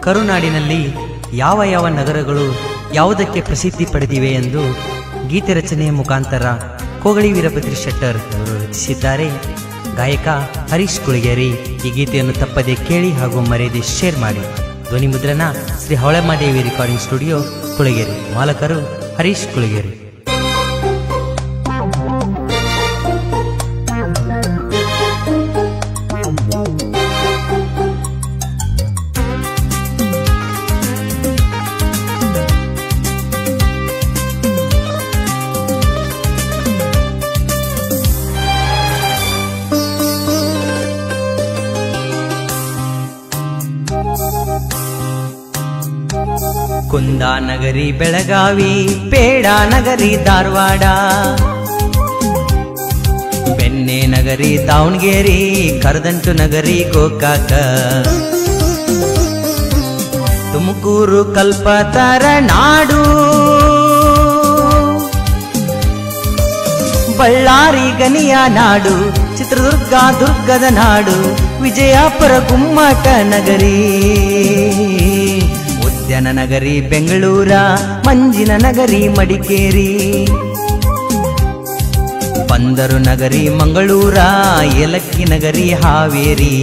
ಕರುನಾಡಿನಲ್ಲಿ ಯಾವ ಯಾವ ನಗರಗಳು ಯಾವುದಕ್ಕೆ ಪ್ರಸಿದ್ಧಿ ಪಡೆದಿವೆ ಎಂದು ಗೀತೆ ರಚನೆಯ ಮುಖಾಂತರ ಕೋಗಳಿ ವೀರಭದ್ರ ಶೆಟ್ಟರ್ ಅವರು ರಚಿಸಿದ್ದಾರೆ. ಗಾಯಕ ಹರೀಶ್ ಕುಳಗೇರಿ. ಈ ಗೀತೆಯನ್ನು ತಪ್ಪದೆ ಕೇಳಿ ಹಾಗೂ ಮರೆಯದೆ ಶೇರ್ ಮಾಡಿ. ಧ್ವನಿ ಮುದ್ರಣ ಶ್ರೀ ಹವಳಮಾದೇವಿ ರೆಕಾರ್ಡಿಂಗ್ ಸ್ಟುಡಿಯೋ ಕುಳಗೇರಿ. ಮಾಲಕರು ಹರೀಶ್ ಕುಳಗೇರಿ. ಕುಂದಾನಗರಿ ಬೆಳಗಾವಿ, ಪೇಡಾ ನಗರಿ ಧಾರವಾಡ, ಬೆಣ್ಣೆ ನಗರಿ ದಾವಣಗೆರೆ, ಕರದಂಟು ನಗರಿ ಗೋಕಾಕ, ತುಮಕೂರು ಕಲ್ಪತರ ನಾಡು, ಬಳ್ಳಾರಿ ಗನಿಯ ನಾಡು, ಚಿತ್ರದುರ್ಗ ದುರ್ಗದ ನಾಡು, ವಿಜಯಪುರ ಗುಮ್ಮಟ ನಗರಿ, ಉದ್ಯಾನ ನಗರಿ ಬೆಂಗಳೂರ, ಮಂಜಿನ ನಗರಿ ಮಡಿಕೇರಿ, ಬಂದರು ನಗರಿ ಮಂಗಳೂರ, ಏಲಕ್ಕಿ ನಗರಿ ಹಾವೇರಿ,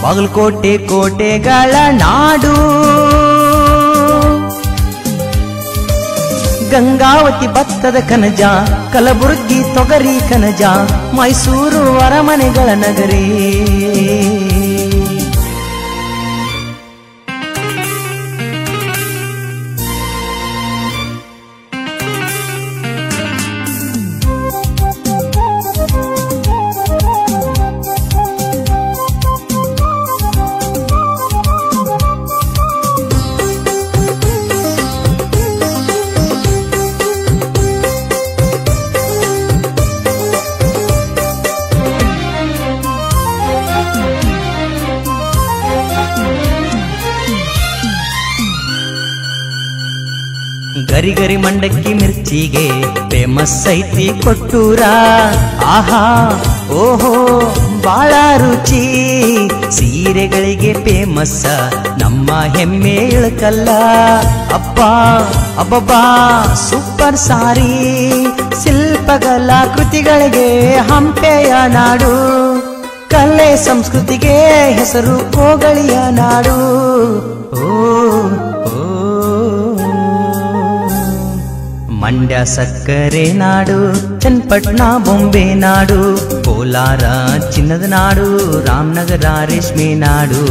ಬಾಗಲಕೋಟೆ ಕೋಟೆಗಳ ನಾಡು, ಗಂಗಾವತಿ ಭತ್ತದ ಕನಜ, ಕಲಬುರ್ಗಿ ತೊಗರಿ ಕನಜ, ಮೈಸೂರು ಅರಮನೆಗಳ ನಗರಿ. ಗರಿ ಗರಿ ಮಂಡಕ್ಕಿ ಮಿರ್ಚಿಗೆ ಫೇಮಸ್ ಐತಿ ಕೊಟ್ಟೂರ. ಆಹಾ ಓಹೋ ಬಾಳ ರುಚಿ, ಸೀರೆಗಳಿಗೆ ಫೇಮಸ್ ನಮ್ಮ ಹೆಮ್ಮೆ ಇಳಕಲ್ಲ. ಅಪ್ಪ ಅಬ್ಬಬ್ಬಾ ಸೂಪರ್ ಸಾರಿ, ಶಿಲ್ಪಗಳ ಕೃತಿಗಳಿಗೆ ಹಂಪೆಯ ನಾಡು, ಕಲೆ ಸಂಸ್ಕೃತಿಗೆ ಹೆಸರು ಕೋಗಳಿಯ ನಾಡು. ಮಂಡ್ಯ ಸಕ್ಕರೆ ನಾಡು, ಚನ್ನಪಟ್ಟಣ ಬೊಂಬೆ ನಾಡು, ಕೋಲಾರ ಚಿನ್ನದ ನಾಡು, ರಾಮನಗರ ರೇಷ್ಮೆ ನಾಡು.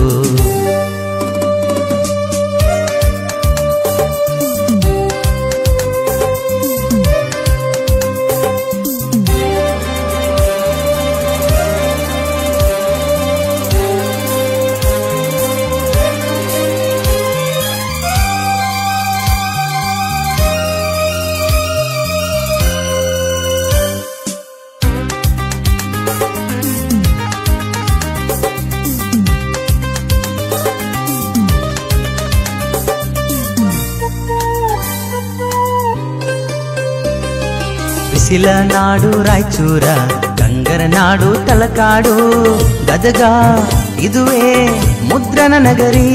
ಬಿಸಿಲ ನಾಡು ರಾಯಚೂರ, ಗಂಗರ ನಾಡು ತಲಕಾಡು, ಗದಗ ಇದುವೇ ಮುದ್ರಣ ನಗರಿ,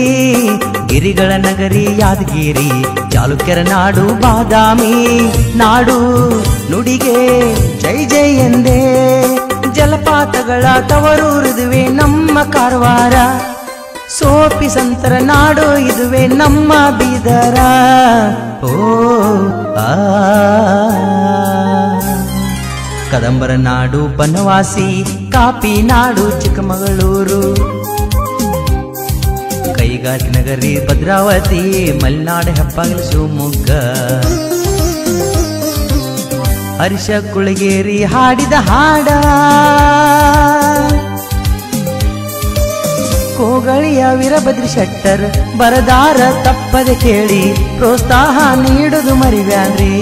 ಗಿರಿಗಳ ನಗರಿ ಯಾದಗಿರಿ, ಚಾಲುಕ್ಯರ ನಾಡು ಬಾದಾಮಿ ನಾಡು, ನುಡಿಗೆ ಜೈ ಜೈ ಎಂದೇ ಜಲಪಾತಗಳ ತವರೂರಿದುವೆ ನಮ್ಮ ಕಾರವಾರ, ಸೋಪಿ ಸಂತರ ನಾಡು ಇದುವೆ ನಮ್ಮ ಬೀದರ. ಓ ಕದಂಬರ ನಾಡು ಬನವಾಸಿ, ಕಾಪಿ ನಾಡು ಚಿಕ್ಕಮಗಳೂರು, ಕೈಗಾಟಿ ನಗರಿ ಭದ್ರಾವತಿ, ಮಲೆನಾಡು ಹೆಬ್ಬಾಗಿಲು ಶಿವಮೊಗ್ಗ, ಹರೀಶ ಕುಳಗೇರಿ ಹಾಡಿದ ಹಾಡ, ಕೋಗಳಿಯ ವೀರಭದ್ರ ಶೆಟ್ಟರ್ ಬರದಾರ ತಪ್ಪದೆ ಕೇಳಿ, ಪ್ರೋತ್ಸಾಹ ನೀಡುದು ಮರಿಬ್ಯಾಡ್ರಿ.